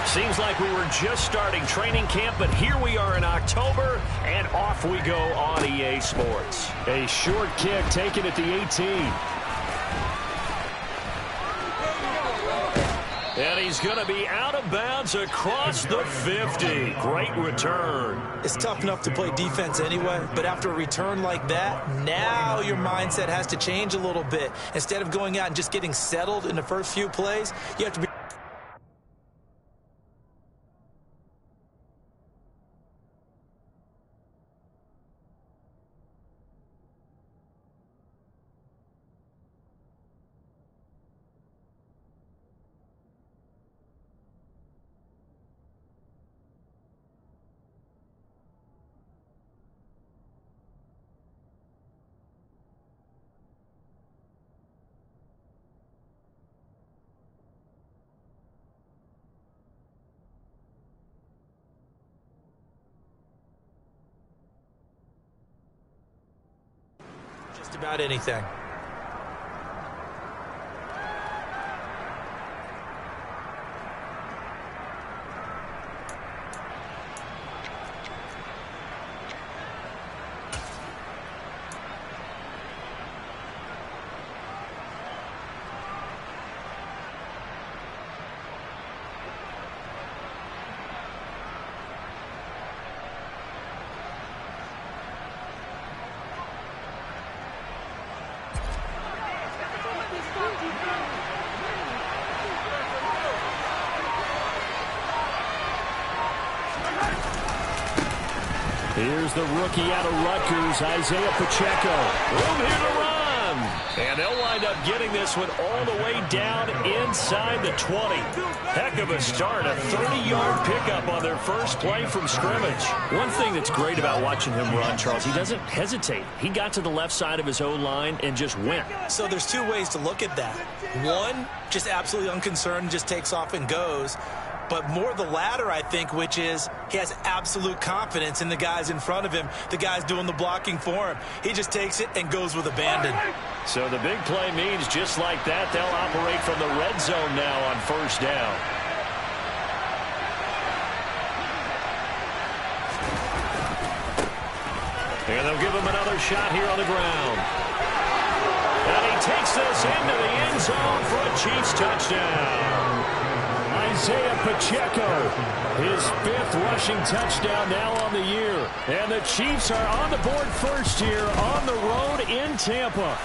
Seems like we were just starting training camp, but here we are in October, and off we go on EA Sports. A short kick taken at the 18. And he's going to be out of bounds across the 50. Great return. It's tough enough to play defense anyway, but after a return like that, now your mindset has to change a little bit. Instead of going out and just getting settled in the first few plays, you have to be just about anything. Here's the rookie out of Rutgers, Isaiah Pacheco. Room here to run. And they'll wind up getting this one all the way down inside the 20. Heck of a start, a 30-yard pickup on their first play from scrimmage. One thing that's great about watching him run, Charles, he doesn't hesitate. He got to the left side of his O-line and just went. So there's two ways to look at that. One, just absolutely unconcerned, just takes off and goes. But more the latter, I think, which is he has absolute confidence in the guys in front of him, the guys doing the blocking for him. He just takes it and goes with abandon. So the big play means just like that, they'll operate from the red zone now on first down. And they'll give him another shot here on the ground. And he takes this into the end zone for a Chiefs touchdown. Isaiah Pacheco, his 5th rushing touchdown now on the year. And the Chiefs are on the board first here on the road in Tampa.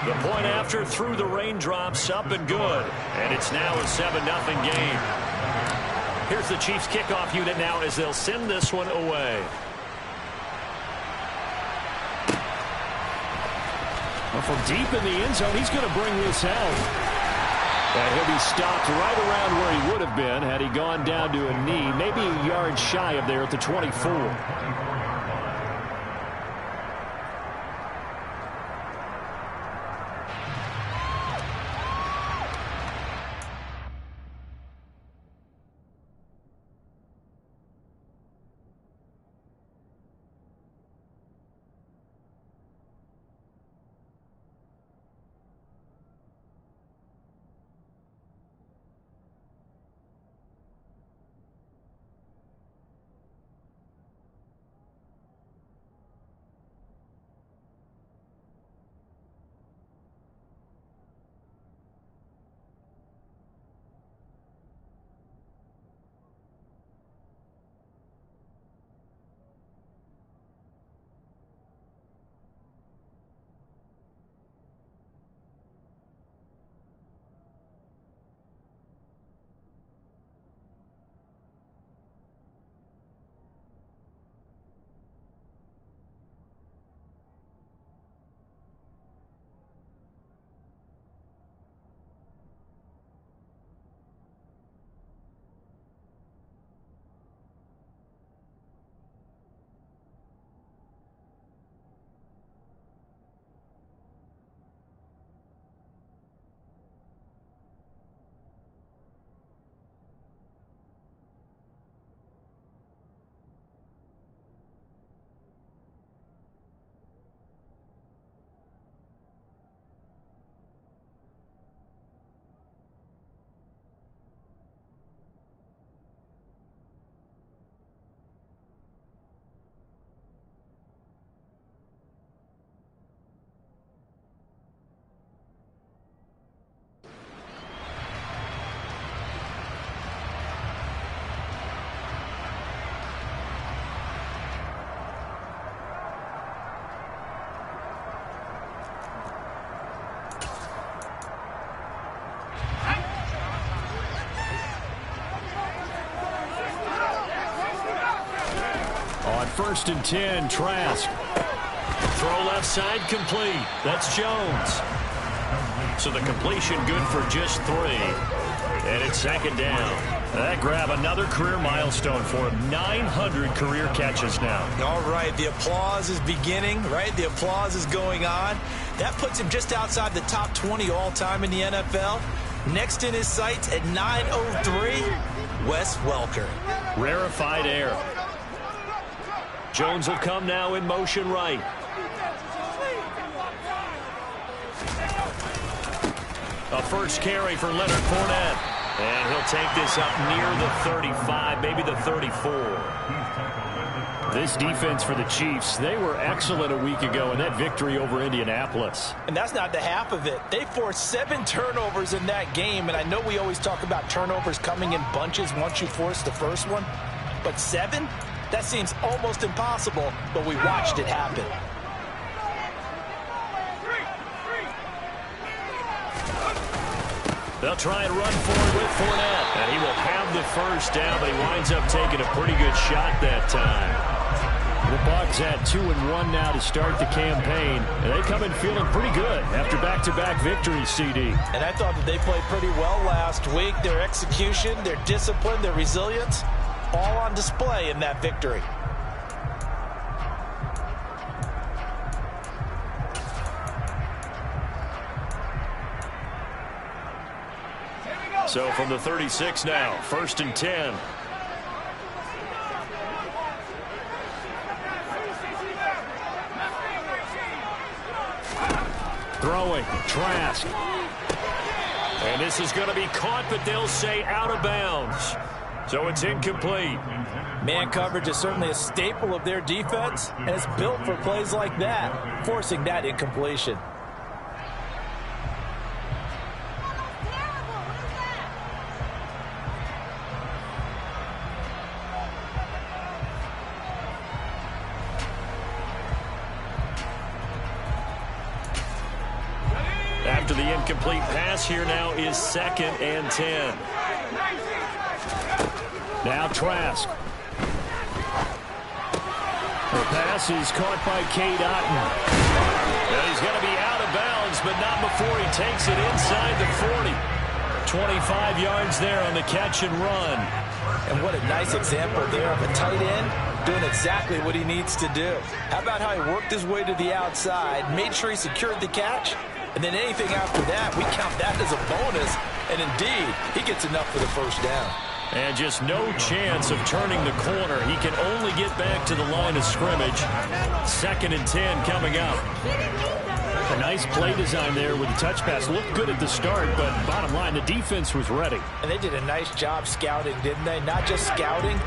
The point after through the raindrops, up and good. And it's now a 7-0 game. Here's the Chiefs kickoff unit now as they'll send this one away. Well, from deep in the end zone, he's going to bring this out. And he'll be stopped right around where he would have been had he gone down to a knee, maybe a yard shy of there at the 24. first and 10. Trask. Throw left side complete. That's Jones. So the completion good for just 3. And it's second down. That grab another career milestone for him. 900 career catches now. All right, the applause is beginning, right? The applause is going on. That puts him just outside the top 20 all-time in the NFL. Next in his sights at 903, Wes Welker. Rarefied air. Jones will come now in motion right. A first carry for Leonard Fournette. And he'll take this up near the 35, maybe the 34. This defense for the Chiefs, they were excellent a week ago in that victory over Indianapolis. And that's not the half of it. They forced 7 turnovers in that game, and I know we always talk about turnovers coming in bunches once you force the first one. But 7? That seems almost impossible, but we watched it happen. They'll try and run forward with Fournette. And he will have the first down, but he winds up taking a pretty good shot that time. The Bucs at 2-1 now to start the campaign. And they come in feeling pretty good after back-to-back victories, CD. And I thought that they played pretty well last week. Their execution, their discipline, their resilience, all on display in that victory. So from the 36 now, first and 10. Throwing, Trask. And this is going to be caught, but they'll say out of bounds. So it's incomplete. Man coverage is certainly a staple of their defense, and it's built for plays like that, forcing that incompletion. After the incomplete pass, here now is second and 10. Now Trask. The pass is caught by Cade Otton. And he's going to be out of bounds, but not before he takes it inside the 40. 25 yards there on the catch and run. And what a nice example there of a tight end doing exactly what he needs to do. How about how he worked his way to the outside, made sure he secured the catch, and then anything after that, we count that as a bonus. And indeed, he gets enough for the first down. And just no chance of turning the corner. He can only get back to the line of scrimmage. Second and 10 coming up. A nice play design there with the touch pass. Looked good at the start, but bottom line, the defense was ready. And they did a nice job scouting, didn't they? Not just scouting,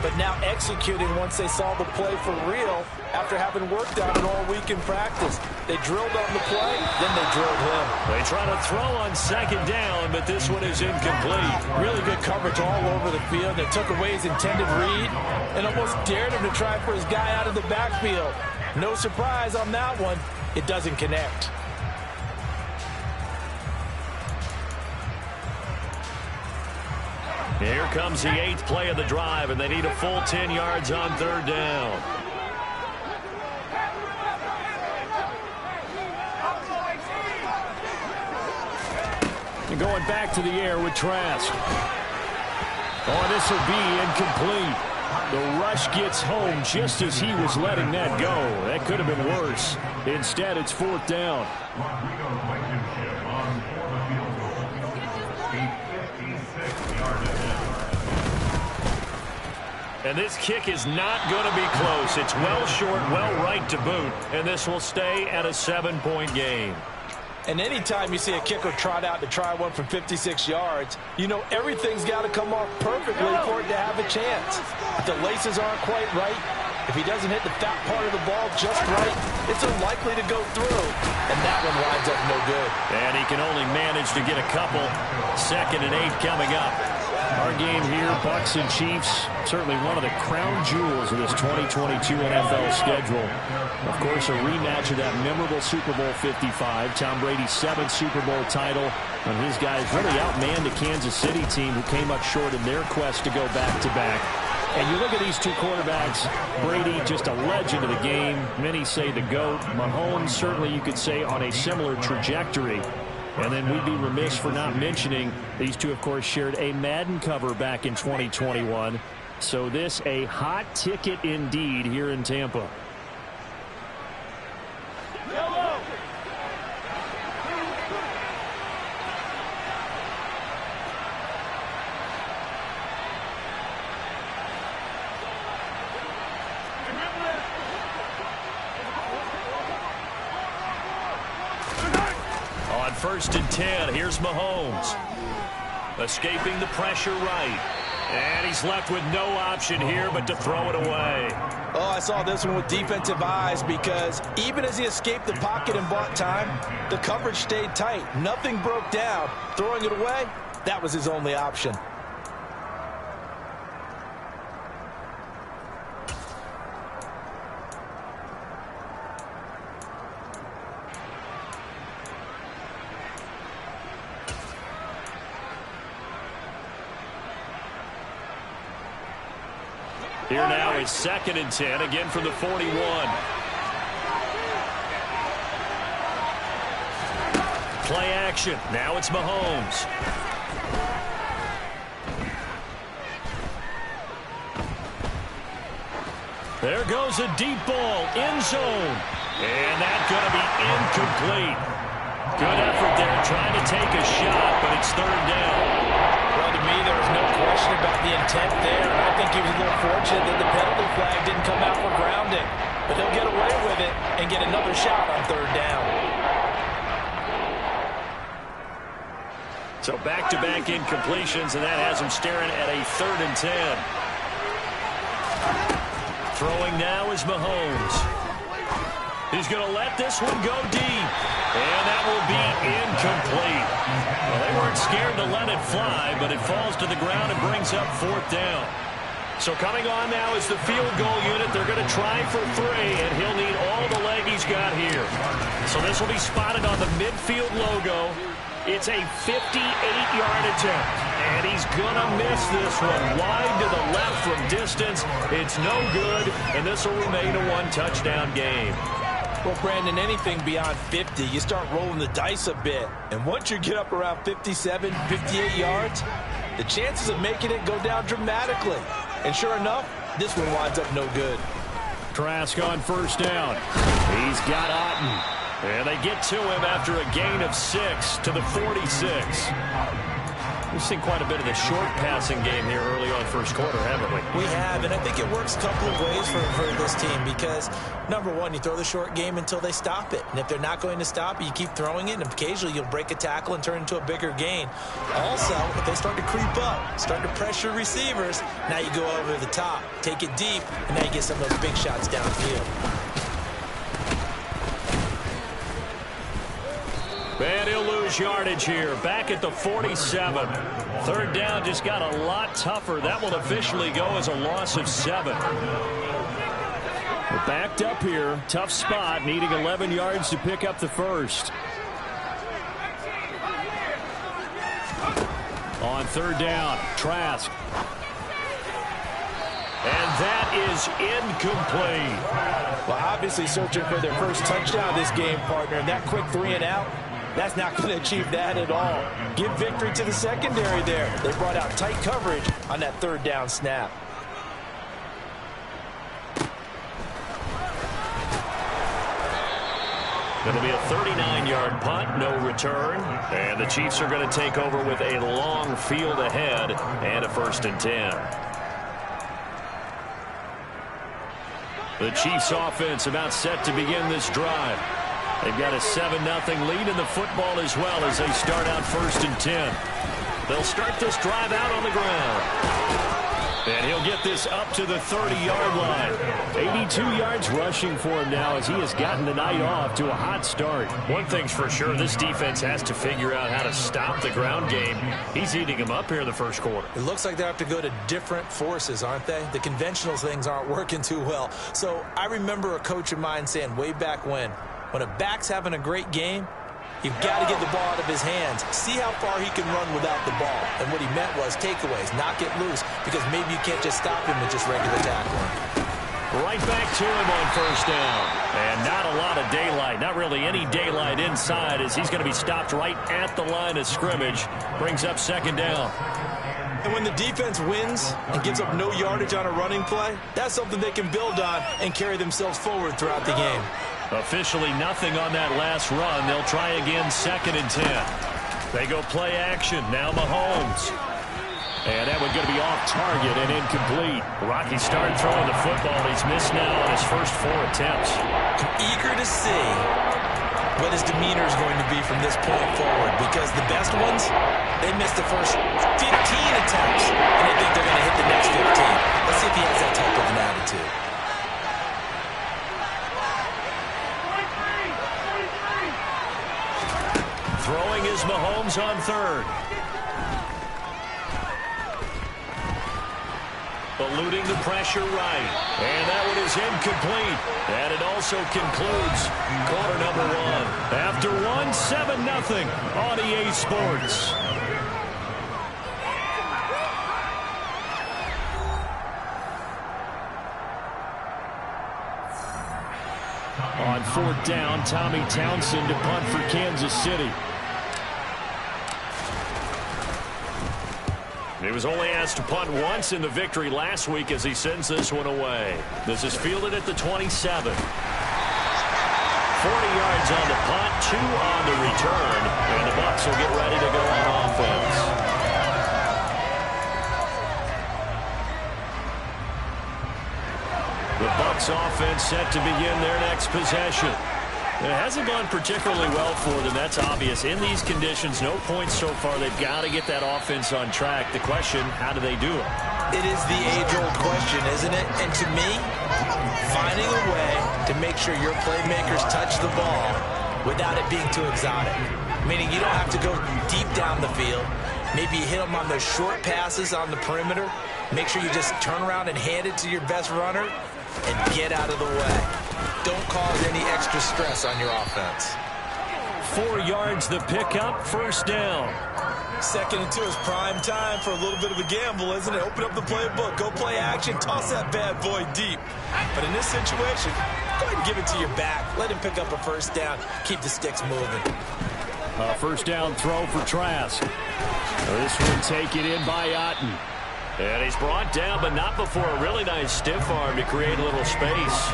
but now executing once they saw the play for real after having worked on it all week in practice. They drilled on the play, then they drilled him. They try to throw on second down, but this one is incomplete. Really good coverage all over the field. They took away his intended read and almost dared him to try for his guy out of the backfield. No surprise on that one. It doesn't connect. Here comes the 8th play of the drive, and they need a full 10 yards on third down. And going back to the air with Trask. Oh, this will be incomplete. The rush gets home just as he was letting that go. That could have been worse. Instead, it's fourth down. And this kick is not going to be close. It's well short, well right to boot. And this will stay at a 7-point game. And anytime you see a kicker trot out to try one from 56 yards, you know everything's got to come off perfectly for it to have a chance. If the laces aren't quite right, if he doesn't hit the fat part of the ball just right, it's unlikely to go through. And that one winds up no good. And he can only manage to get a couple. Second and 8 coming up. Our game here, Bucs and Chiefs, certainly one of the crown jewels of this 2022 NFL schedule. Of course, a rematch of that memorable Super Bowl 55, Tom Brady's 7th Super Bowl title, and his guys really outmanned the Kansas City team who came up short in their quest to go back-to-back. And you look at these two quarterbacks, Brady, just a legend of the game. Many say the GOAT. Mahomes, certainly you could say on a similar trajectory. And then we'd be remiss for not mentioning these two, of course, shared a Madden cover back in 2021. So this a hot ticket indeed here in Tampa. On 1st and 10, here's Mahomes. Escaping the pressure right. And he's left with no option here but to throw it away. Oh, I saw this one with defensive eyes because even as he escaped the pocket and bought time, the coverage stayed tight. Nothing broke down. Throwing it away, that was his only option. Here now is 2nd and 10, again from the 41. Play action. Now it's Mahomes. There goes a deep ball, end zone. And that's going to be incomplete. Good effort there, trying to take a shot, but it's 3rd down. Well, to me, there was no question about the intent there. And I think he was a little fortunate that the penalty flag didn't come out for grounding. But he'll get away with it and get another shot on 3rd down. So back-to-back incompletions, and that has him staring at a 3rd and 10. Throwing now is Mahomes. He's going to let this one go deep. And that will be incomplete. Well, they weren't scared to let it fly, but it falls to the ground and brings up 4th down. So coming on now is the field goal unit. They're going to try for 3, and he'll need all the leg he's got here. So this will be spotted on the midfield logo. It's a 58-yard attempt, and he's going to miss this one wide to the left from distance. It's no good, and this will remain a 1-touchdown game. Well, Brandon, anything beyond 50, you start rolling the dice a bit. And once you get up around 57, 58 yards, the chances of making it go down dramatically. And sure enough, this one winds up no good. Trask on 1st down. He's got Otten. And they get to him after a gain of 6 to the 46. We've seen quite a bit of the short passing game here early on 1st quarter, haven't we? We have, and I think it works a couple of ways for this team because, number one, you throw the short game until they stop it. And if they're not going to stop it, you keep throwing it, and occasionally you'll break a tackle and turn it into a bigger gain. Also, if they start to creep up, start to pressure receivers, now you go over the top, take it deep, and now you get some of those big shots downfield. And he'll lose yardage here. Back at the 47. 3rd down just got a lot tougher. That will officially go as a loss of 7. We're backed up here. Tough spot. Needing 11 yards to pick up the 1st. On 3rd down, Trask. And that is incomplete. Well, obviously searching for their first touchdown this game, partner. And that quick 3 and out, that's not going to achieve that at all. Give victory to the secondary there. They brought out tight coverage on that 3rd down snap. It'll be a 39-yard punt, no return. And the Chiefs are going to take over with a long field ahead and a 1st and 10. The Chiefs offense about set to begin this drive. They've got a 7-0 lead in the football as well as they start out 1st and 10. They'll start this drive out on the ground. And he'll get this up to the 30-yard line. 82 yards rushing for him now as he has gotten the night off to a hot start. One thing's for sure, this defense has to figure out how to stop the ground game. He's eating them up here in the 1st quarter. It looks like they have to go to different forces, aren't they? The conventional things aren't working too well. So I remember a coach of mine saying way back when a back's having a great game, You've got to get the ball out of his hands. See how far he can run without the ball. And what he meant was takeaways, not get loose, because maybe you can't just stop him with just regular tackling. Right back to him on first down. And not a lot of daylight. Not really any daylight inside as he's going to be stopped right at the line of scrimmage. Brings up second down. And when the defense wins and gives up no yardage on a running play, that's something they can build on and carry themselves forward throughout the game. Officially nothing on that last run. They'll try again, 2nd and 10. They go play action. Now Mahomes. And that one's going to be off target and incomplete. Rocky started throwing the football. He's missed now on his first 4 attempts. I'm eager to see what his demeanor is going to be from this point forward, because the best ones, they missed the first 15 attempts, and they think they're going to hit the next 15. Let's see if he has that type of an attitude. Throwing is Mahomes on 3rd. Eluding the pressure right. And that one is incomplete. And it also concludes quarter number 1. After 1, 7-0 on EA Sports. On 4th down, Tommy Townsend to punt for Kansas City. He was only asked to punt once in the victory last week as he sends this one away. This is fielded at the 27. 40 yards on the punt, 2 on the return, and the Bucs will get ready to go on offense. The Bucs offense set to begin their next possession. It hasn't gone particularly well for them, that's obvious. In these conditions, no points so far. They've got to get that offense on track. The question, how do they do it? It is the age-old question, isn't it? And to me, finding a way to make sure your playmakers touch the ball without it being too exotic. Meaning you don't have to go deep down the field. Maybe you hit them on those short passes on the perimeter. Make sure you just turn around and hand it to your best runner and get out of the way. Don't cause any extra stress on your offense. 4 yards the pickup, first down. 2nd and 2 is prime time for a little bit of a gamble, isn't it? Open up the playbook, go play action, toss that bad boy deep. But in this situation, go ahead and give it to your back. Let him pick up a first down. Keep the sticks moving. First down throw for Trask. This one taken in by Otten. And he's brought down, but not before a really nice stiff arm to create a little space.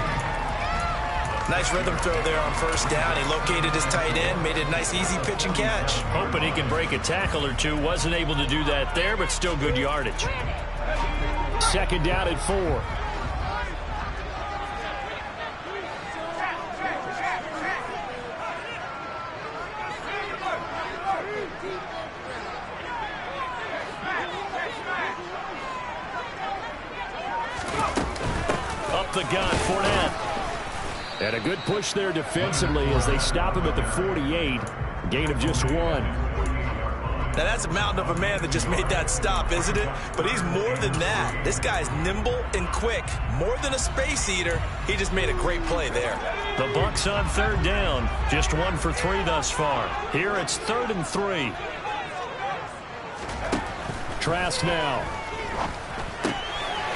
Nice rhythm throw there on first down. He located his tight end, made it a nice easy pitch and catch. Hoping he can break a tackle or two. Wasn't able to do that there, but still good yardage. 2nd down and 4. Up the gun, Fournette. And a good push there defensively as they stop him at the 48. Gain of just 1. Now that's a mountain of a man that just made that stop, isn't it? But he's more than that. This guy's nimble and quick. More than a space eater. He just made a great play there. The Bucs on 3rd down. Just 1 for 3 thus far. Here it's 3rd and 3. Trask now.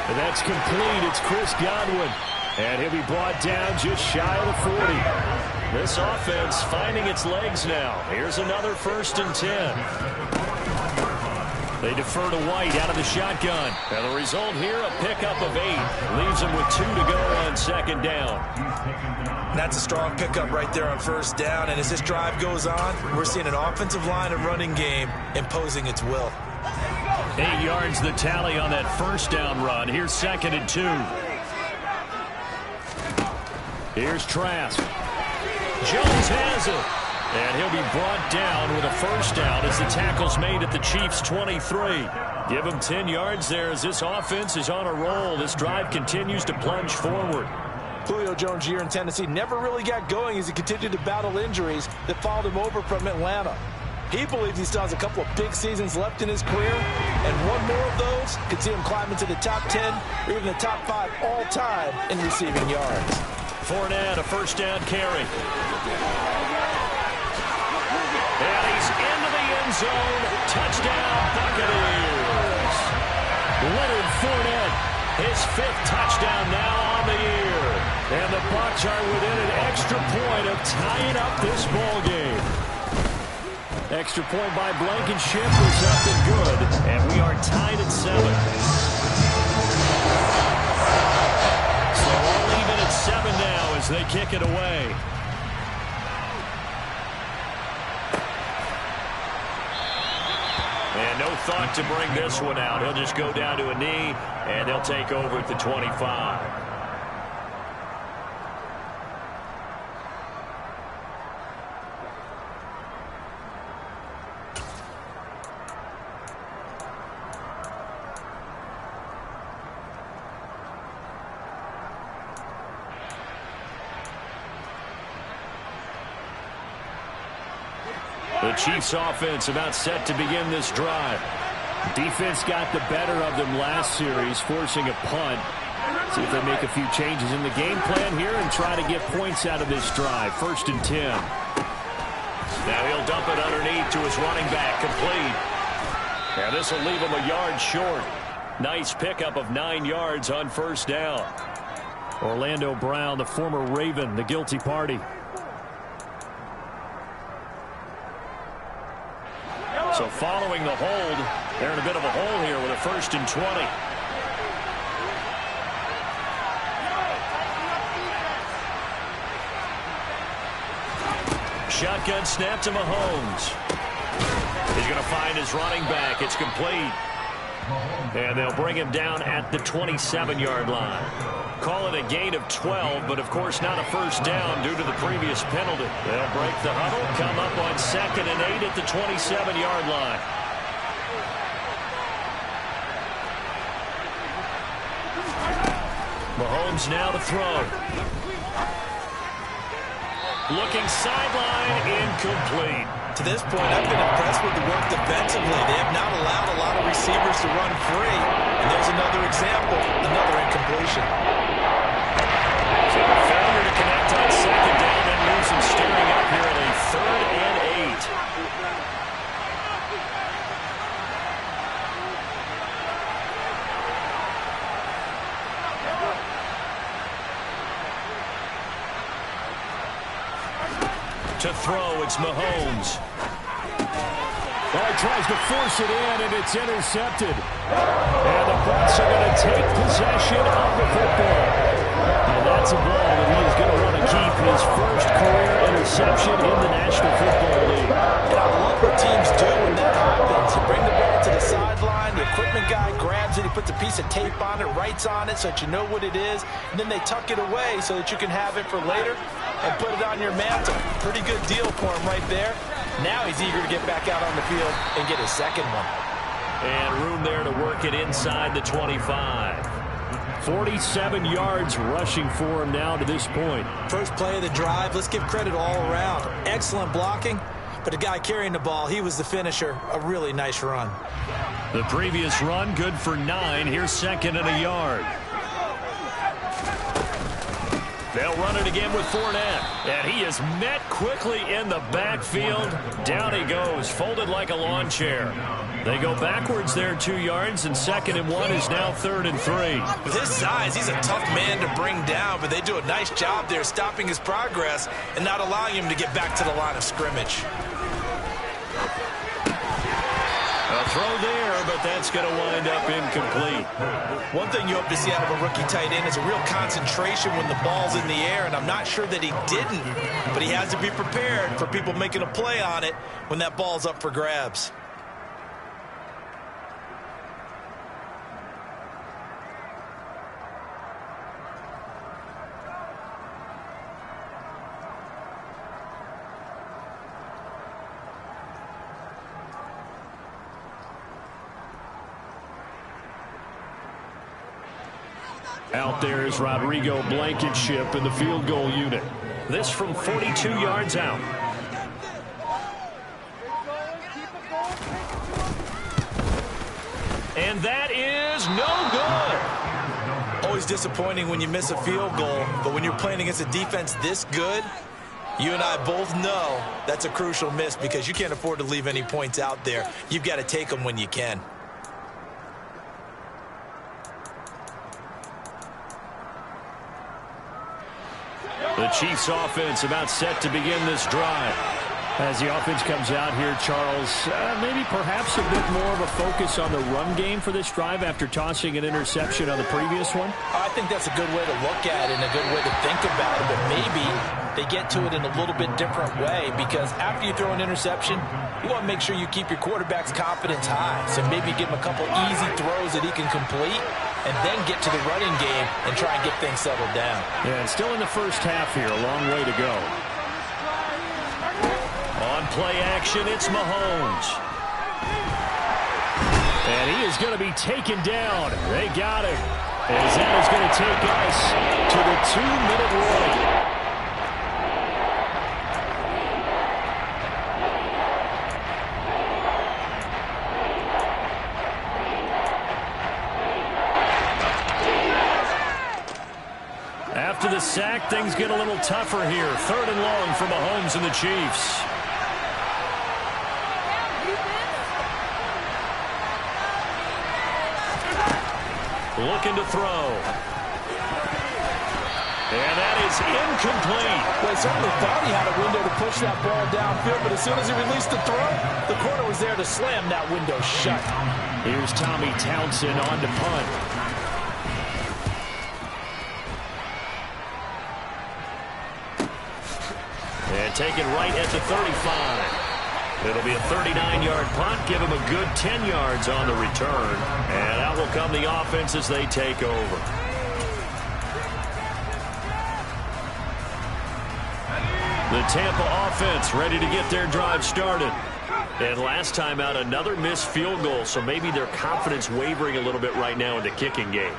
And that's complete. It's Chris Godwin. And he'll be brought down just shy of the 40. This offense finding its legs now. Here's another 1st and 10. They defer to White out of the shotgun. And the result here, a pickup of 8. Leaves them with 2 to go on 2nd down. That's a strong pickup right there on first down. And as this drive goes on, we're seeing an offensive line and running game imposing its will. 8 yards the tally on that first down run. Here's 2nd and 2. Here's Trask. Jones has it. And he'll be brought down with a first down as the tackle's made at the Chiefs' 23. Give him 10 yards there as this offense is on a roll. This drive continues to plunge forward. Julio Jones' year in Tennessee never really got going as he continued to battle injuries that followed him over from Atlanta. He believes he still has a couple of big seasons left in his career, and one more of those could see him climb into the top 10 or even the top 5 all-time in receiving yards. Fournette, a first down carry. And he's into the end zone. Touchdown, Buccaneers. Leonard Fournette, his 5th touchdown now on the year. And the Bucs are within an extra point of tying up this ball game. Extra point by Blankenship is up and good. And we are tied at 7. So all even at 7 now as they kick it away. And no thought to bring this one out. He'll just go down to a knee, and they'll take over at the 25. The Chiefs offense about set to begin this drive. Defense got the better of them last series, forcing a punt. See if they make a few changes in the game plan here and try to get points out of this drive. 1st and 10. Now he'll dump it underneath to his running back, complete. Now this will leave him a yard short. Nice pickup of 9 yards on 1st down. Orlando Brown, the former Raven, the guilty party. So following the hold, they're in a bit of a hole here with a 1st and 20. Shotgun snap to Mahomes. He's going to find his running back. It's complete. And they'll bring him down at the 27-yard line. Call it a gain of 12, but of course not a 1st down due to the previous penalty. They'll break the huddle, come up on 2nd and 8 at the 27-yard line. Mahomes now to throw. Looking sideline, incomplete. To this point, I've been impressed with the work defensively. They have not allowed a lot of receivers to run free. And there's another example, another incompletion. So a failure to connect on 2nd down, then moves him steering up here at a 3rd and 8. To throw, it's Mahomes. Well, he tries to force it in, and it's intercepted. And the Bucs are going to take possession of the football. And that's a ball that he is going to want to keep, his 1st career interception in the National Football League. And I love what teams do when that happens. You bring the ball to the sideline, the equipment guy grabs it, he puts a piece of tape on it, writes on it so that you know what it is, and then they tuck it away so that you can have it for later and put it on your mantle. Pretty good deal for him right there. Now he's eager to get back out on the field and get his 2nd one. And room there to work it inside the 25. 47 yards rushing for him now to this point. First play of the drive, let's give credit all around. Excellent blocking, but the guy carrying the ball, he was the finisher. A really nice run. The previous run, good for 9. Here's 2nd and a yard. They'll run it again with Fournette. And he is met quickly in the backfield. Down he goes, folded like a lawn chair. They go backwards there 2 yards, and 2nd and 1 is now 3rd and 3. With his size, he's a tough man to bring down, but they do a nice job there stopping his progress and not allowing him to get back to the line of scrimmage. A throw there, but that's going to wind up incomplete. One thing you hope to see out of a rookie tight end is a real concentration when the ball's in the air, and I'm not sure that he didn't, but he has to be prepared for people making a play on it when that ball's up for grabs. Out there is Rodrigo Blankenship in the field goal unit. This from 42 yards out. And that is no good. Always disappointing when you miss a field goal, but when you're playing against a defense this good, You and I both know that's a crucial miss because you can't afford to leave any points out there. You've got to take them when you can. The Chiefs offense about set to begin this drive. As the offense comes out here, Charles, maybe perhaps a bit more of a focus on the run game for this drive after tossing an interception on the previous one? I think that's a good way to look at it and a good way to think about it, but maybe they get to it in a little bit different way because after you throw an interception, you want to make sure you keep your quarterback's confidence high. So maybe give him a couple easy throws that he can complete and then get to the running game and try and get things settled down. Yeah, and still in the first half here, a long way to go. On play action, it's Mahomes. And he is going to be taken down. They got him. As that is going to take us to the 2-minute warning. After the sack, things get a little tougher here. 3rd and long for Mahomes and the Chiefs. Looking to throw. And that is incomplete. Well, he certainly thought he had a window to push that ball downfield, but as soon as he released the throw, the corner was there to slam that window shut. Here's Tommy Townsend on to punt. And taken right at the 35. It'll be a 39-yard punt. Give him a good 10 yards on the return. And out will come the offense as they take over. The Tampa offense ready to get their drive started. And last time out, another missed field goal, so maybe their confidence wavering a little bit right now in the kicking game.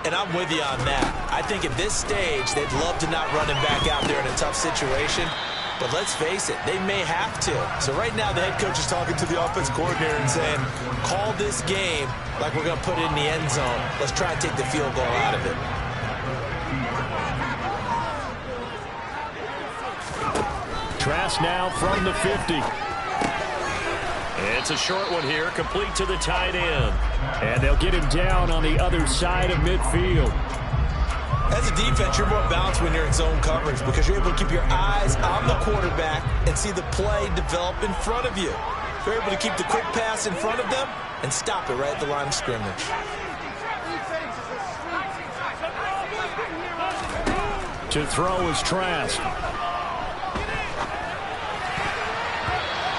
And I'm with you on that. I think at this stage, they'd love to not run him back out there in a tough situation. But let's face it, they may have to. So right now, the head coach is talking to the offense coordinator and saying, call this game like we're going to put it in the end zone. Let's try and take the field goal out of it. Trask now from the 50. It's a short one here, complete to the tight end. And they'll get him down on the other side of midfield. As a defense, you're more balanced when you're in zone coverage because you're able to keep your eyes on the quarterback and see the play develop in front of you. You're able to keep the quick pass in front of them and stop it right at the line of scrimmage. To throw is Trask.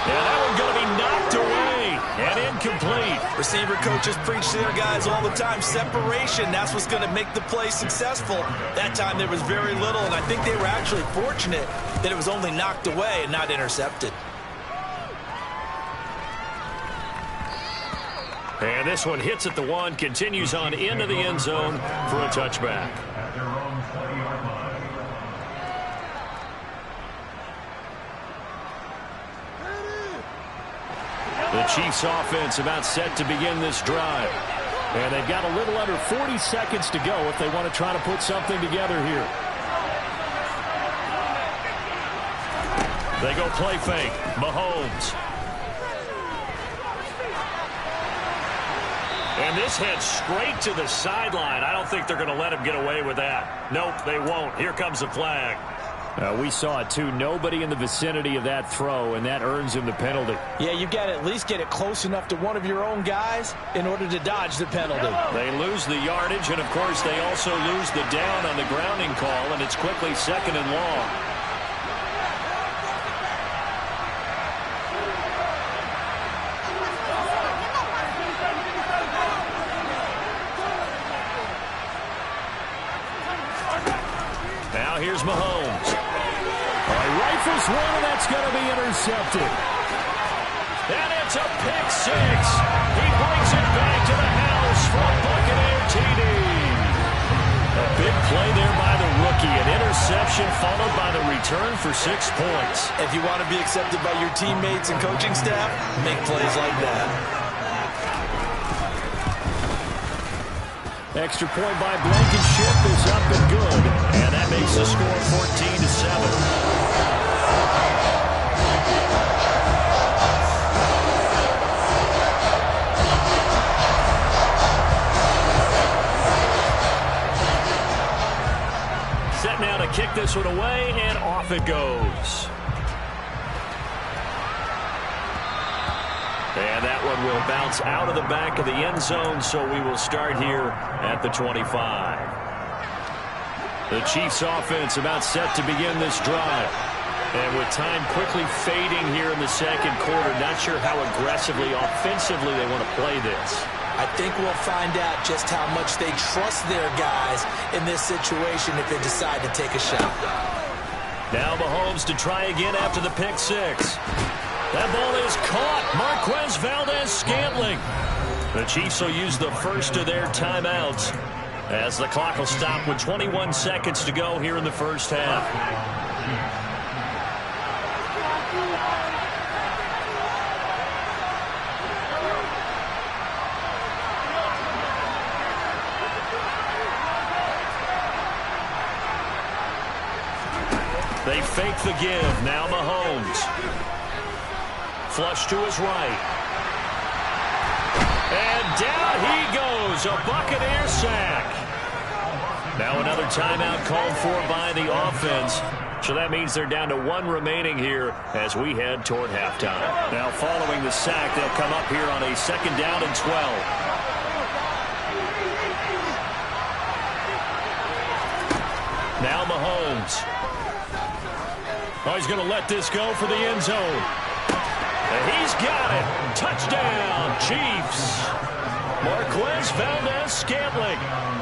Yeah, that one going to be knocked away and incomplete. Receiver coaches preach to their guys all the time. Separation, that's what's going to make the play successful. That time there was very little, and I think they were actually fortunate that it was only knocked away and not intercepted. And this one hits at the 1, continues on into the end zone for a touchback. The Chiefs offense about set to begin this drive. And they've got a little under 40 seconds to go if they want to try to put something together here. They go play fake. Mahomes. And this heads straight to the sideline. I don't think they're going to let him get away with that. Nope, they won't. Here comes the flag. We saw it too. Nobody in the vicinity of that throw, and that earns him the penalty. Yeah, you've got to at least get it close enough to one of your own guys in order to dodge the penalty. They lose the yardage, and of course they also lose the down on the grounding call, and it's quickly 2nd and long. Now here's Mahomes. Rifles one, and that's going to be intercepted. And it's a pick 6. He brings it back to the house for a Buccaneer TD. A big play there by the rookie. An interception followed by the return for 6 points. If you want to be accepted by your teammates and coaching staff, make plays like that. Extra point by Blankenship is up and good. And that makes the score 14-7. kick this one away, and off it goes. And that one will bounce out of the back of the end zone, so we will start here at the 25. The Chiefs offense about set to begin this drive. And with time quickly fading here in the second quarter, not sure how aggressively, offensively they want to play this. I think we'll find out just how much they trust their guys in this situation if they decide to take a shot. Now Mahomes to try again after the pick six. That ball is caught. Marquez Valdez-Scantling. The Chiefs will use the first of their timeouts as the clock will stop with 21 seconds to go here in the first half. They fake the give. Now Mahomes. Flush to his right. And down he goes. A Buccaneer sack. Now another timeout called for by the offense. So that means they're down to one remaining here as we head toward halftime. Now following the sack, they'll come up here on a 2nd down and 12. Now Mahomes. Oh, he's going to let this go for the end zone. And he's got it. Touchdown, Chiefs. Marquez Valdez-Scantling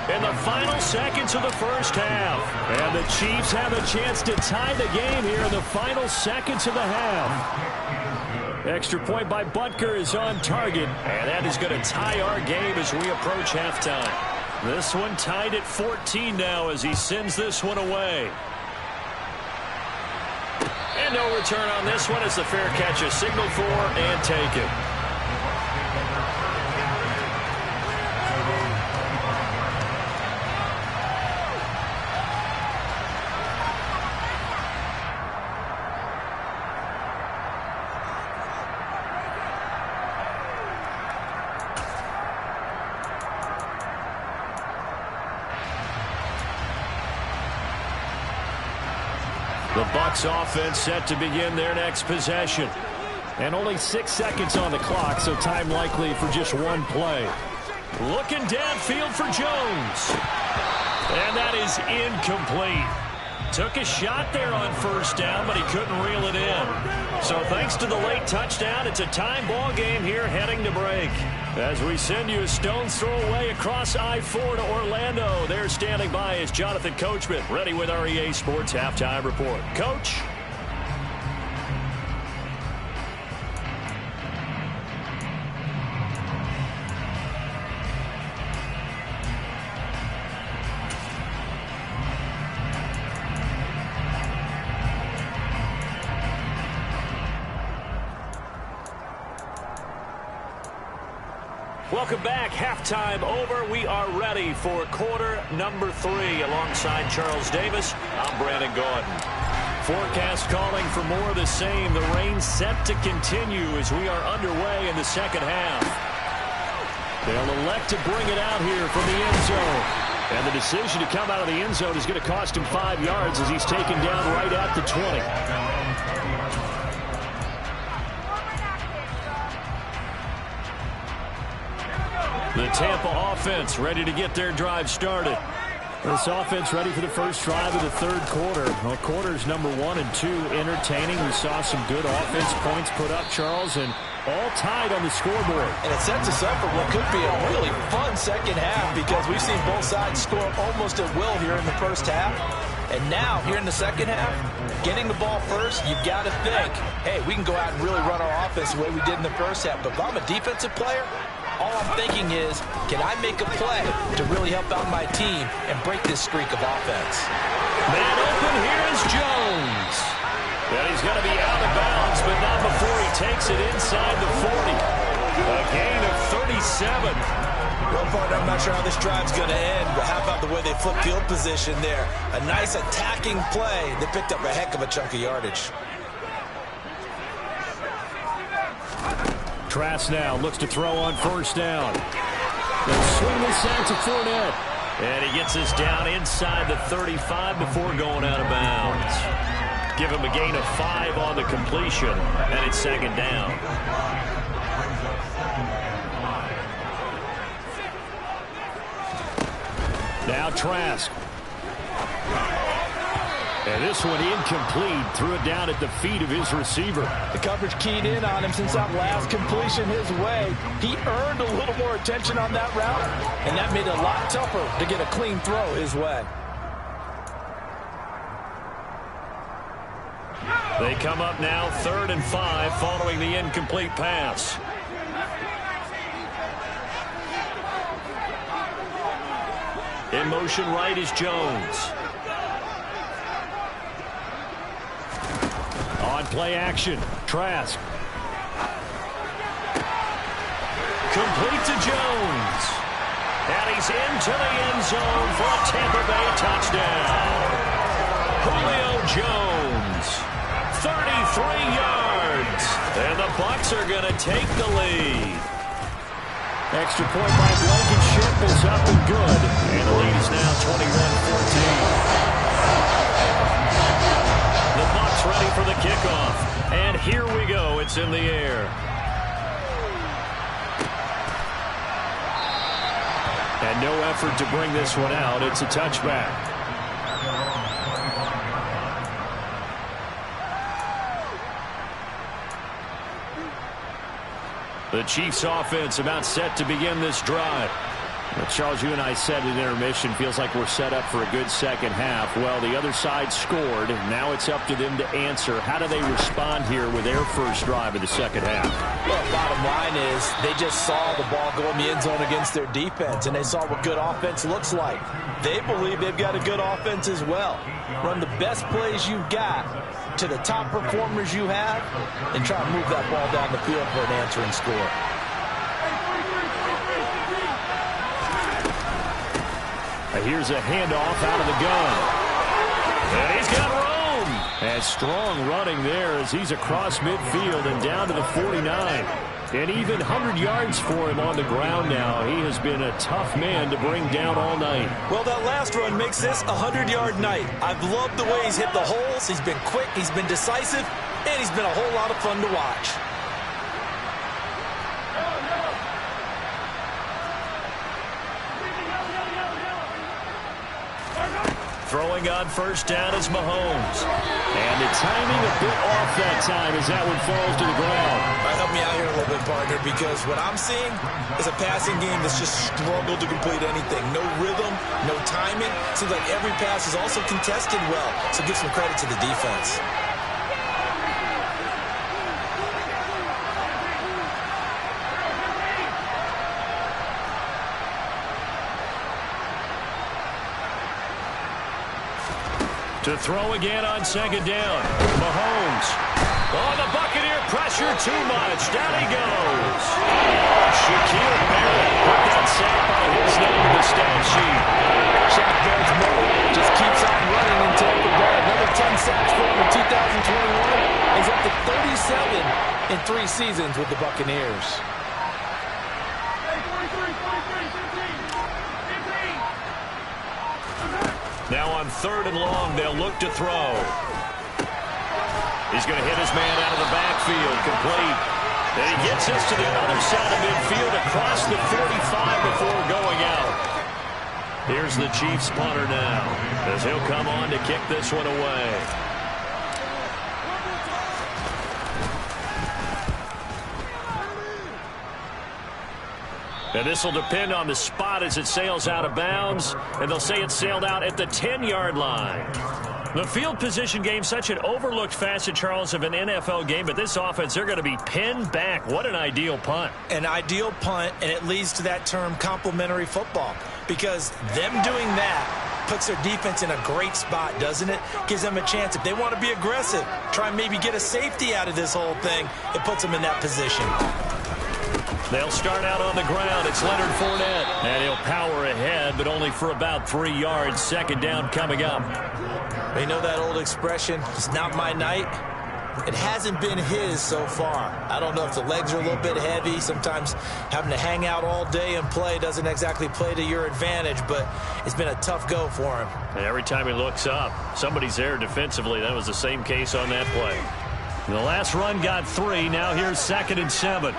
in the final seconds of the first half. And the Chiefs have a chance to tie the game here in the final seconds of the half. Extra point by Butker is on target. And that is going to tie our game as we approach halftime. This one tied at 14 now as he sends this one away. And no return on this one as the fair catch is signaled for and taken. The Bucs offense set to begin their next possession. And only 6 seconds on the clock, so time likely for just one play. Looking downfield for Jones. And that is incomplete. Took a shot there on first down, but he couldn't reel it in. So thanks to the late touchdown, it's a time ball game here heading to break. As we send you a stone's throw away across I-4 to Orlando. There standing by is Jonathan Coachman, ready with our EA Sports Halftime Report. Coach? Welcome back. Halftime over. We are ready for quarter number 3. Alongside Charles Davis, I'm Brandon Gordon. Forecast calling for more of the same. The rain set to continue as we are underway in the second half. They'll elect to bring it out here from the end zone. And the decision to come out of the end zone is going to cost him 5 yards as he's taken down right at the 20. The Tampa offense ready to get their drive started. This offense ready for the first drive of the third quarter. Well, quarters number 1 and 2 entertaining. We saw some good offense points put up, Charles, and all tied on the scoreboard. And it sets us up for what could be a really fun second half because we've seen both sides score almost at will here in the first half. And now, here in the second half, getting the ball first, you've got to think, hey, we can go out and really run our offense the way we did in the first half. But if I'm a defensive player, all I'm thinking is, can I make a play to really help out my team and break this streak of offense? Man open, here is Jones. And he's going to be out of bounds, but not before he takes it inside the 40. A gain of 37. Well, partner, I'm not sure how this drive's going to end, but how about the way they flip field position there? A nice attacking play that picked up a heck of a chunk of yardage. Trask now looks to throw on first down. They'll swing this out to Fournette. And he gets us down inside the 35 before going out of bounds. Give him a gain of 5 on the completion, and it's second down. Now Trask. And this one incomplete. Threw it down at the feet of his receiver. The coverage keyed in on him since that last completion his way. He earned a little more attention on that route, and that made it a lot tougher to get a clean throw his way. They come up now 3rd and 5 following the incomplete pass. In motion right is Jones. On play action, Trask. Complete to Jones. And he's into the end zone for a Tampa Bay touchdown. Julio Jones, 33 yards. And the Bucs are going to take the lead. Extra point by Blankenship is up and good. And the lead is now 21-14. The Bucs ready for the kickoff. And here we go. It's in the air. And no effort to bring this one out. It's a touchback. The Chiefs offense about set to begin this drive. Well, Charles, you and I said in intermission, feels like we're set up for a good second half. Well, the other side scored. Now it's up to them to answer. How do they respond here with their first drive of the second half? Well, bottom line is they just saw the ball go in the end zone against their defense, and they saw what good offense looks like. They believe they've got a good offense as well. Run the best plays you've got to the top performers you have, and try to move that ball down the field for an answering score. Here's a handoff out of the gun. And he's got room. And strong running there as he's across midfield and down to the 49. And even 100 yards for him on the ground now. He has been a tough man to bring down all night. Well, that last run makes this a 100-yard night. I've loved the way he's hit the holes. He's been quick, he's been decisive, and he's been a whole lot of fun to watch. Throwing on first down is Mahomes. And the timing a bit off that time as that one falls to the ground. Help me out here a little bit, partner, because what I'm seeing is a passing game that's just struggled to complete anything. No rhythm, no timing. Seems like every pass is also contested well, so give some credit to the defense. To throw again on second down. Mahomes. Oh, the Buccaneer pressure too much. Down he goes. Shaquille Barrett put that sack by his name in the stat sheet. Shaq Barrett's motor just keeps on running in Tampa Bay. Another 10 sacks for him in 2021. He's up to 37 in 3 seasons with the Buccaneers. Now on 3rd and long, they'll look to throw. He's going to hit his man out of the backfield, complete. And he gets us to the other side of midfield across the 45 before going out. Here's the Chiefs punter now, as he'll come on to kick this one away. And this will depend on the spot as it sails out of bounds. And they'll say it sailed out at the 10-yard line. The field position game, such an overlooked facet, Charles, of an NFL game. But this offense, they're going to be pinned back. What an ideal punt. An ideal punt, and it leads to that term complementary football. Because them doing that puts their defense in a great spot, doesn't it? Gives them a chance. If they want to be aggressive, try and maybe get a safety out of this whole thing, it puts them in that position. They'll start out on the ground. It's Leonard Fournette. And he'll power ahead, but only for about 3 yards. Second down coming up. You know that old expression, it's not my night. It hasn't been his so far. I don't know if the legs are a little bit heavy. Sometimes having to hang out all day and play doesn't exactly play to your advantage, but it's been a tough go for him. And every time he looks up, somebody's there defensively. That was the same case on that play. The last run got 3. Now here's 2nd and 7.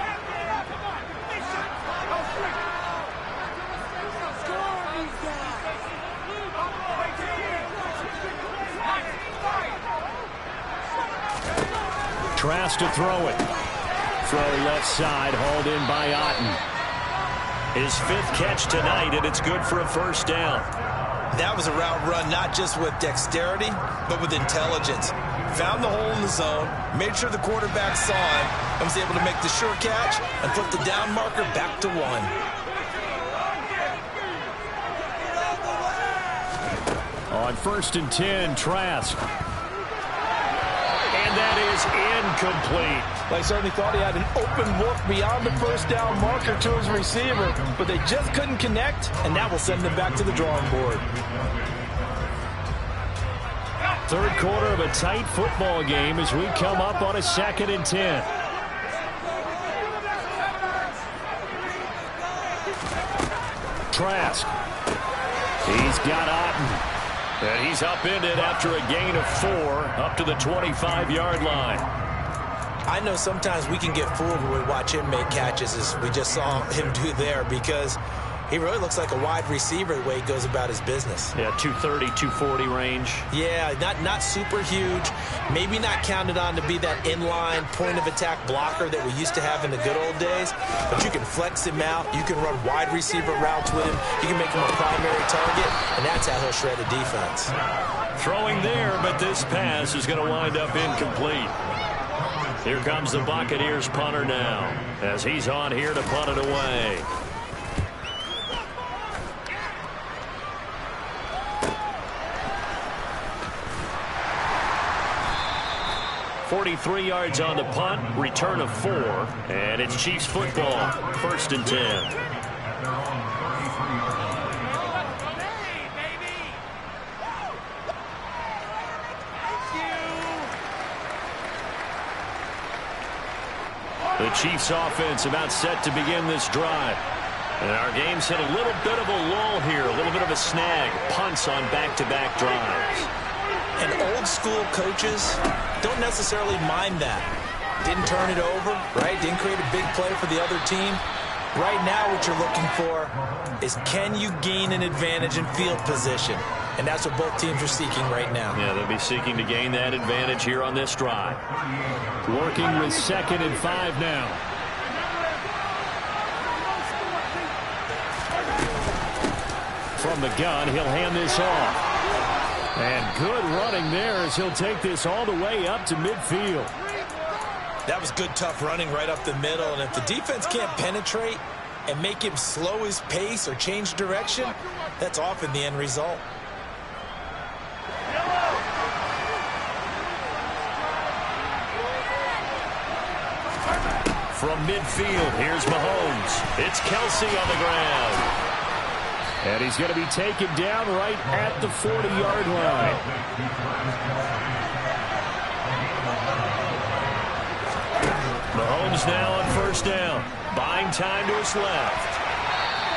Trask to throw it. Throw left side, hauled in by Otten. His 5th catch tonight, and it's good for a first down. That was a route run not just with dexterity, but with intelligence. Found the hole in the zone, made sure the quarterback saw him, and was able to make the sure catch and put the down marker back to 1. On 1st and 10, Trask. And that is incomplete. They certainly thought he had an open look beyond the first down marker to his receiver, but they just couldn't connect, and that will send them back to the drawing board. 3rd quarter of a tight football game as we come up on a 2nd and 10. Trask. He's got Otten. And he's upended after a gain of 4 up to the 25-yard line. I know sometimes we can get fooled when we watch him make catches, as we just saw him do there, because he really looks like a wide receiver the way he goes about his business. Yeah, 230, 240 range. Yeah, not super huge. Maybe not counted on to be that inline point-of-attack blocker that we used to have in the good old days. But you can flex him out. You can run wide receiver routes with him. You can make him a primary target, and that's how he'll shred a defense. Throwing there, but this pass is going to wind up incomplete. Here comes the Buccaneers punter now, as he's on here to punt it away. 43 yards on the punt, return of 4, and it's Chiefs football, 1st and 10. The Chiefs offense about set to begin this drive. And our game's hit a little bit of a lull here, a little bit of a snag. Punts on back-to-back drives. And old-school coaches don't necessarily mind that. Didn't turn it over, right? Didn't create a big play for the other team. Right now what you're looking for is, can you gain an advantage in field position? And that's what both teams are seeking right now. Yeah, they'll be seeking to gain that advantage here on this drive. Working with 2nd and 5 now. From the gun, he'll hand this off. And good running there as he'll take this all the way up to midfield. That was good, tough running right up the middle. And if the defense can't penetrate and make him slow his pace or change direction, that's often the end result. From midfield, here's Mahomes. It's Kelsey on the ground. And he's going to be taken down right at the 40-yard line. Mahomes now on 1st down. Buying time to his left.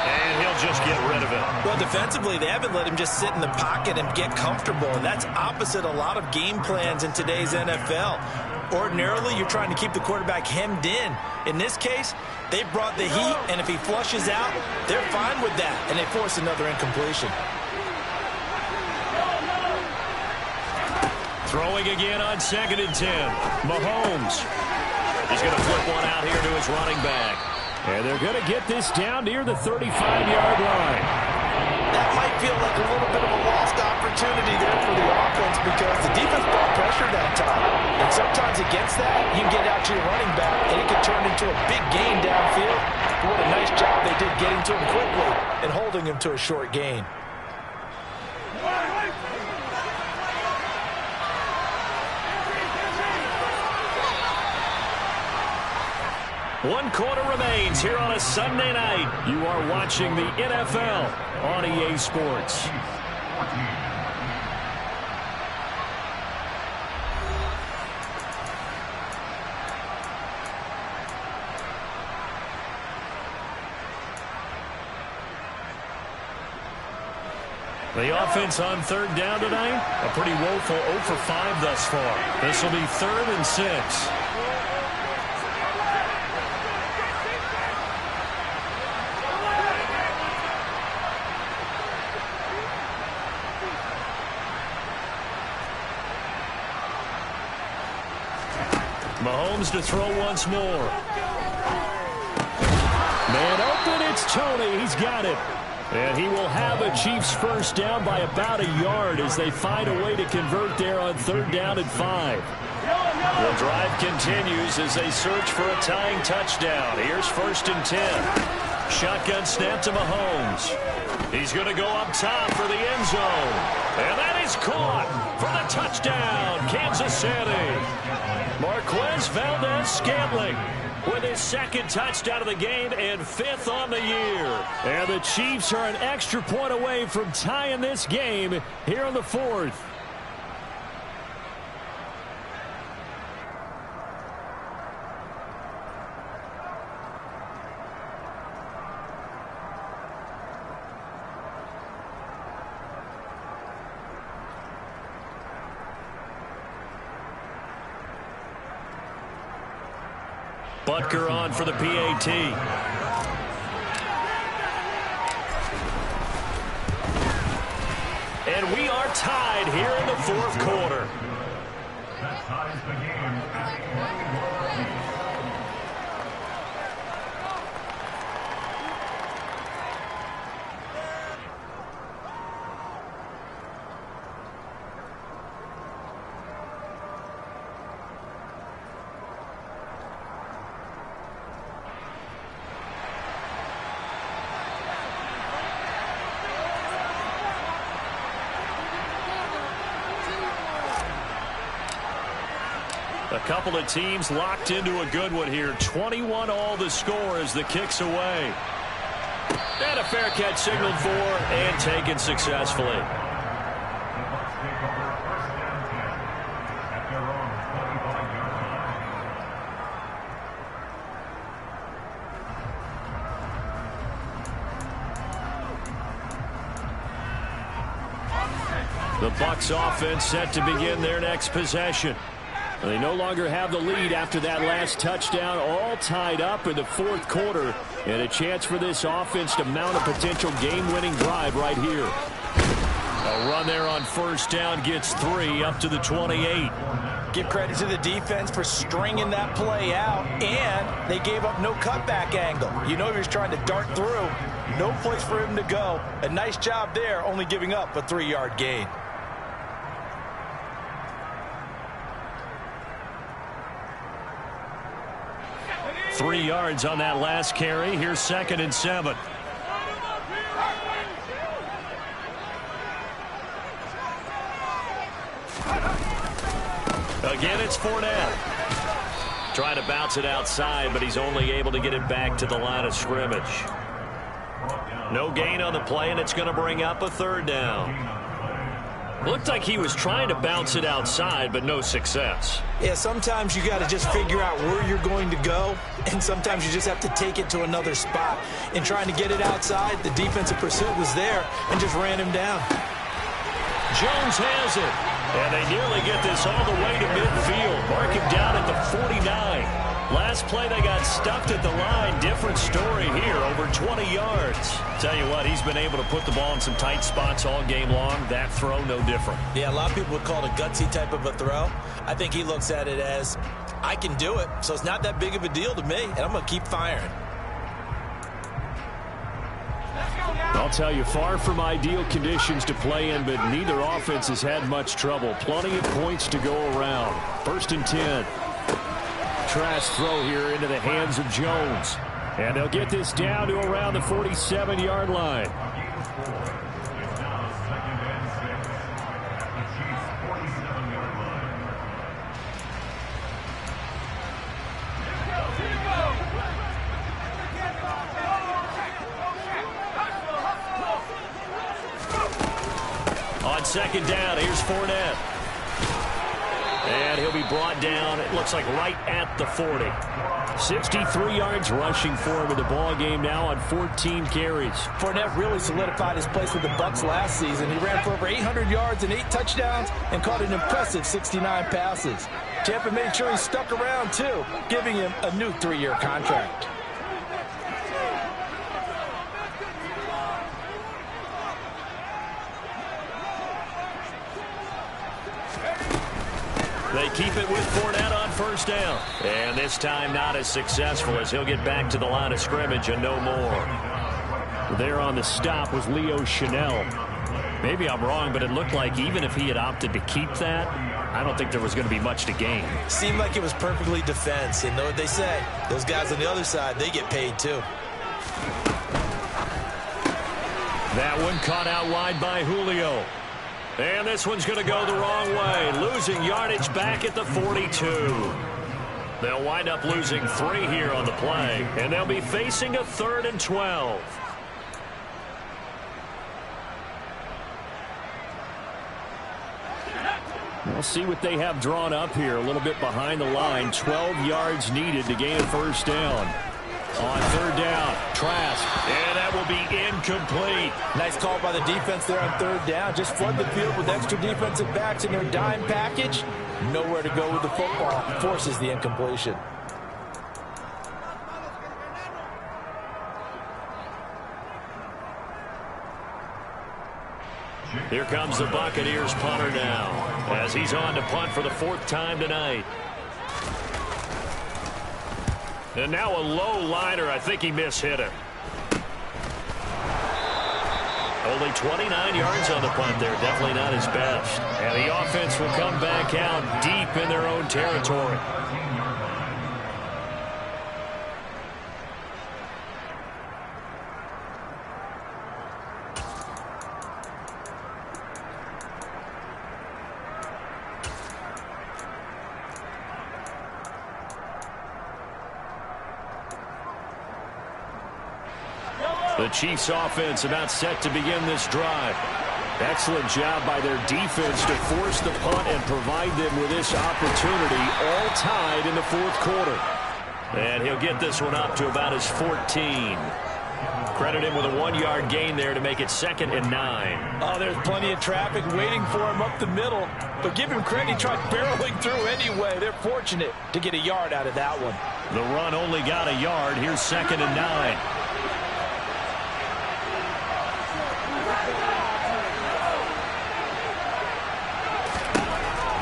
And he'll just get rid of it. Well, defensively, they haven't let him just sit in the pocket and get comfortable. And that's opposite a lot of game plans in today's NFL. Ordinarily, you're trying to keep the quarterback hemmed in. In this case, they brought the heat, and if he flushes out, they're fine with that, and they force another incompletion. Throwing again on 2nd and 10. Mahomes. He's going to flip one out here to his running back. And they're going to get this down near the 35-yard line. That might feel like a little bit of a lost opportunity there for the offense, because the defense brought pressure that time. And sometimes against that, you can get out to your running back, and it can turn into a big gain downfield. But what a nice job they did getting to him quickly and holding him to a short gain. One quarter remains here on a Sunday night. You are watching the NFL on EA Sports. The offense on third down tonight, a pretty woeful 0 for 5 thus far. This will be 3rd and 6. Mahomes to throw once more. Man open, it's Tony. He's got it. And he will have a Chiefs first down by about a yard as they find a way to convert there on 3rd down and 5. The drive continues as they search for a tying touchdown. Here's 1st and 10. Shotgun snap to Mahomes. He's going to go up top for the end zone. And that is caught for the touchdown, Kansas City. Marquez Valdez-Scantling with his 2nd touchdown of the game and 5th on the year. And the Chiefs are an extra point away from tying this game here in the 4th. Butker on for the PAT. And we are tied here in the 4th quarter. That ties the game at 1-1. A couple of teams locked into a good one here. 21 all the score as the kick's away. And a fair catch signaled for and taken successfully. The Bucs offense set to begin their next possession. They no longer have the lead after that last touchdown, all tied up in the 4th quarter, and a chance for this offense to mount a potential game-winning drive right here. A run there on 1st down gets 3 up to the 28. Give credit to the defense for stringing that play out, and they gave up no cutback angle. You know he was trying to dart through. No place for him to go. A nice job there, only giving up a 3-yard gain. Three yards on that last carry. Here's 2nd and 7. Again, it's Fournette. Trying to bounce it outside, but he's only able to get it back to the line of scrimmage. No gain on the play, and it's going to bring up a 3rd down. Looked like he was trying to bounce it outside, but no success. Yeah, sometimes you got to just figure out where you're going to go, and sometimes you just have to take it to another spot. In trying to get it outside, the defensive pursuit was there and just ran him down. Jones has it, and they nearly get this all the way to midfield. Mark him down at the 49. Last play, they got stuffed at the line. Different story here, over 20 yards. Tell you what, he's been able to put the ball in some tight spots all game long. That throw, no different. Yeah, a lot of people would call it a gutsy type of a throw. I think he looks at it as, I can do it, so it's not that big of a deal to me, and I'm going to keep firing. I'll tell you, far from ideal conditions to play in, but neither offense has had much trouble. Plenty of points to go around. 1st and 10. Trash throw here into the hands of Jones. And they'll get this down to around the 47-yard line. On 2nd down, here's Fournette. And he'll be brought down, it looks like right at the 40. 63 yards rushing for him in the ball game now on 14 carries. Fournette really solidified his place with the Bucs last season. He ran for over 800 yards and 8 touchdowns and caught an impressive 69 passes. Tampa made sure he stuck around, too, giving him a new 3-year contract. They keep it with Fournette on first down. And this time not as successful as he'll get back to the line of scrimmage and no more. There on the stop was Leo Chanel. Maybe I'm wrong, but it looked like even if he had opted to keep that, I don't think there was going to be much to gain. Seemed like it was perfectly defense. And know what they say? Those guys on the other side, they get paid too. That one caught out wide by Julio. And this one's going to go the wrong way. Losing yardage back at the 42. They'll wind up losing 3 here on the play. And they'll be facing a 3rd and 12. We'll see what they have drawn up here. A little bit behind the line. 12 yards needed to gain a first down. On 3rd down, Trask, and that will be incomplete. Nice call by the defense there on 3rd down. Just flood the field with extra defensive backs in their dime package. Nowhere to go with the football. Forces the incompletion. Here comes the Buccaneers punter now, as he's on to punt for the 4th time tonight. And now a low liner. I think he mishit it. Only 29 yards on the punt there. Definitely not his best. And the offense will come back out deep in their own territory. The Chiefs offense about set to begin this drive. Excellent job by their defense to force the punt and provide them with this opportunity, all tied in the 4th quarter. And he'll get this one up to about his 14. Credit him with a 1-yard gain there to make it 2nd and 9. Oh, there's plenty of traffic waiting for him up the middle. But give him credit, he tried barreling through anyway. They're fortunate to get a yard out of that one. The run only got a yard. Here's 2nd and 9.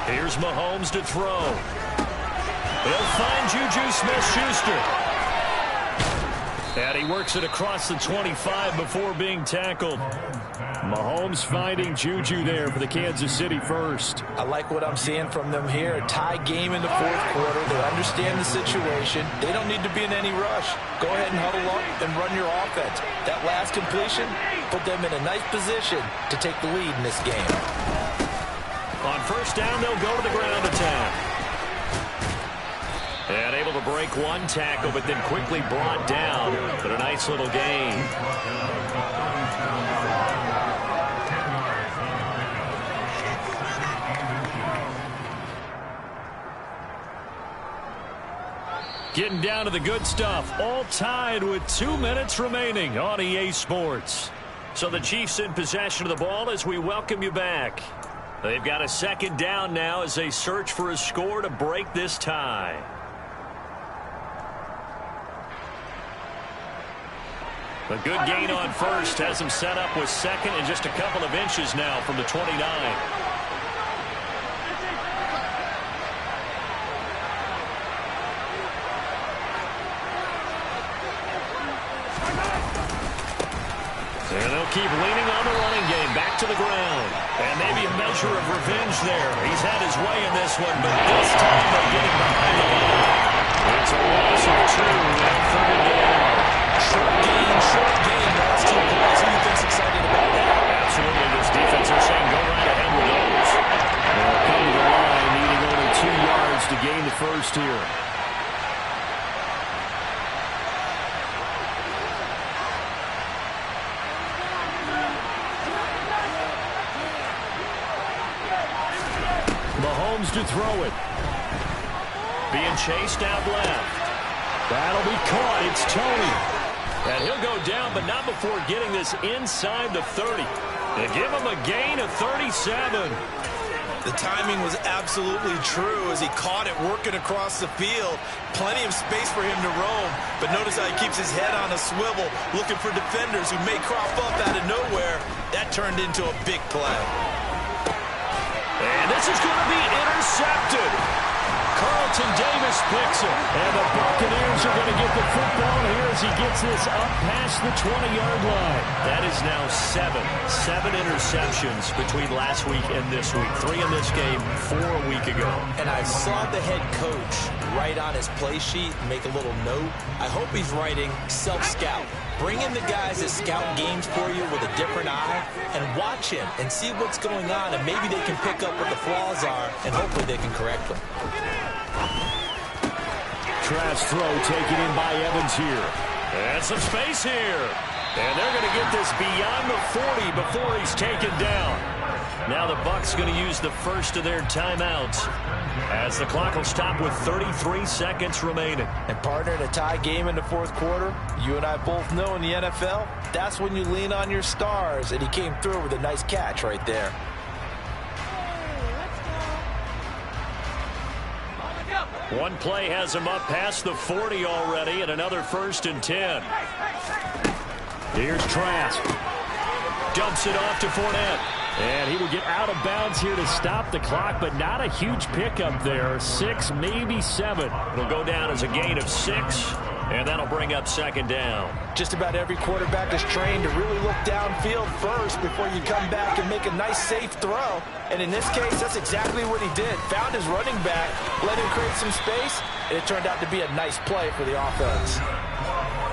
Here's Mahomes to throw. He'll find Juju Smith-Schuster. And he works it across the 25 before being tackled. Mahomes finding Juju there for the Kansas City first. I like what I'm seeing from them here. A tie game in the 4th quarter. They understand the situation. They don't need to be in any rush. Go ahead and huddle up and run your offense. That last completion put them in a nice position to take the lead in this game. On first down, they'll go to the ground attack. And able to break one tackle, but then quickly brought down. But a nice little gain. Getting down to the good stuff. All tied with 2 minutes remaining on EA Sports. So the Chiefs in possession of the ball as we welcome you back. They've got a 2nd down now as they search for a score to break this tie. A good gain on first has them set up with 2nd and just a couple of inches now from the 29. And they'll keep leaning on the running game back to the ground. And maybe a measure of revenge there. He's had his way in this one, but this time they're getting behind the line. It's a loss of 2 and 3rd down. Short game. That's 2 points. Who do you think's excited about that? Absolutely. This defense are saying go right ahead with those. They'll come to the line, needing only 2 yards to gain the first here. Mahomes Mahomes to throw it. Being chased out left. That'll be caught. It's Tony. And he'll go down, but not before getting this inside the 30. They give him a gain of 37. The timing was absolutely true as he caught it working across the field. Plenty of space for him to roam, but notice how he keeps his head on a swivel, looking for defenders who may crop up out of nowhere. That turned into a big play. And this is going to be intercepted. Carlton Davis picks it. And the Buccaneers are going to get the football here as he gets this up past the 20-yard line. That is now seven interceptions between last week and this week. 3 in this game, 4 a week ago. And I saw the head coach write on his play sheet and make a little note. I hope he's writing self-scout. Bring in the guys that scout games for you with a different eye and watch him and see what's going on, and maybe they can pick up what the flaws are, and hopefully they can correct them. Trash throw taken in by Evans here. And some space here. And they're going to get this beyond the 40 before he's taken down. Now the Bucs going to use the first of their timeouts as the clock will stop with 33 seconds remaining. And partner, in a tie game in the fourth quarter, you and I both know in the NFL, that's when you lean on your stars, and he came through with a nice catch right there. One play has him up past the 40 already, and another 1st and 10. Here's Trask. Dumps it off to Fournette. And he will get out of bounds here to stop the clock, but not a huge pickup there. 6, maybe 7. It'll go down as a gain of 6, and that'll bring up 2nd down. Just about every quarterback is trained to really look downfield first before you come back and make a nice, safe throw. And in this case, that's exactly what he did. Found his running back, let him create some space, and it turned out to be a nice play for the offense.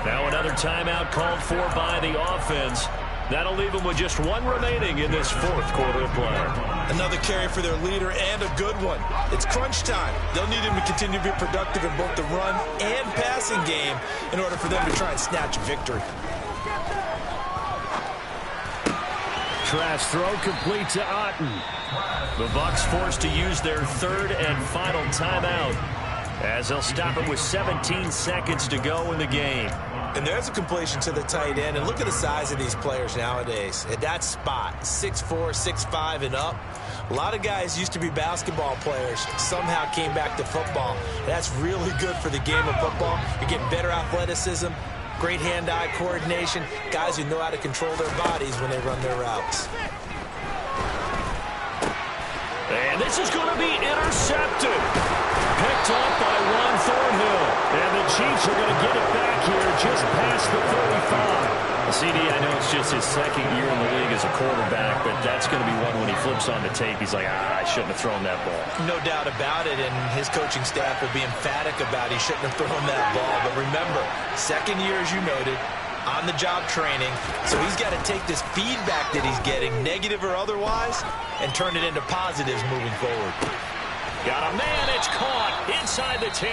Now another timeout called for by the offense. That'll leave them with just 1 remaining in this 4th quarter of play. Another carry for their leader, and a good one. It's crunch time. They'll need him to continue to be productive in both the run and passing game in order for them to try and snatch victory. Trash throw complete to Otten. The Bucs forced to use their 3rd and final timeout as they'll stop it with 17 seconds to go in the game. And there's a completion to the tight end. And look at the size of these players nowadays. At that spot, 6'4", 6'5", and up. A lot of guys used to be basketball players, somehow came back to football. That's really good for the game of football. You're getting better athleticism, great hand-eye coordination, guys who know how to control their bodies when they run their routes. And this is going to be intercepted. Picked up by Ron Thornhill. And the Chiefs are going to get it back here just past the 35. CD, I know it's just his 2nd year in the league as a quarterback, but that's going to be one when he flips on the tape. He's like, I shouldn't have thrown that ball. No doubt about it, and his coaching staff will be emphatic about he shouldn't have thrown that ball. But remember, 2nd year, as you noted, on-the-job training, so he's got to take this feedback that he's getting, negative or otherwise, and turn it into positives moving forward. Got a man, it's caught inside the 10.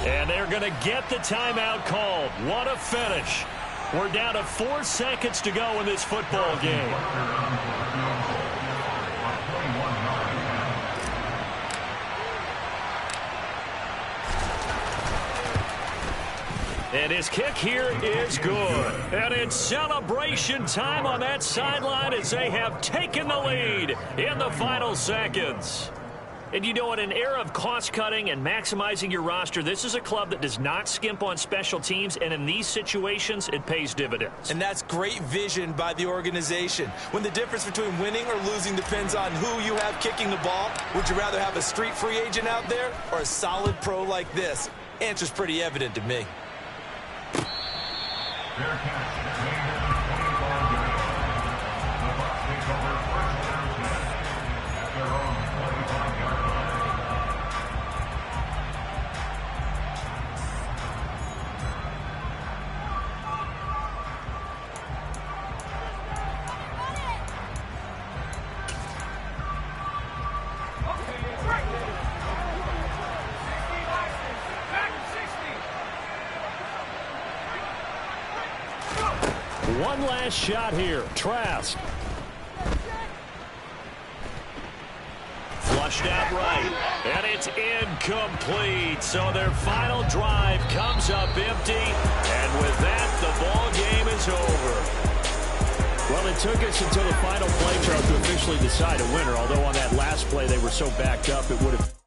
And they're going to get the timeout called. What a finish. We're down to 4 seconds to go in this football game. And his kick here is good. And it's celebration time on that sideline as they have taken the lead in the final seconds. And you know, in an era of cost-cutting and maximizing your roster, this is a club that does not skimp on special teams, and in these situations, it pays dividends. And that's great vision by the organization. When the difference between winning or losing depends on who you have kicking the ball, would you rather have a street free agent out there or a solid pro like this? Answer's pretty evident to me. Fair catch. The Bucs take over first down 10 at their own 25-yard line. One last shot here. Trask. Flushed out right. And it's incomplete. So their final drive comes up empty. And with that, the ball game is over. Well, it took us until the final play, Charles, to officially decide a winner. Although on that last play they were so backed up, it would have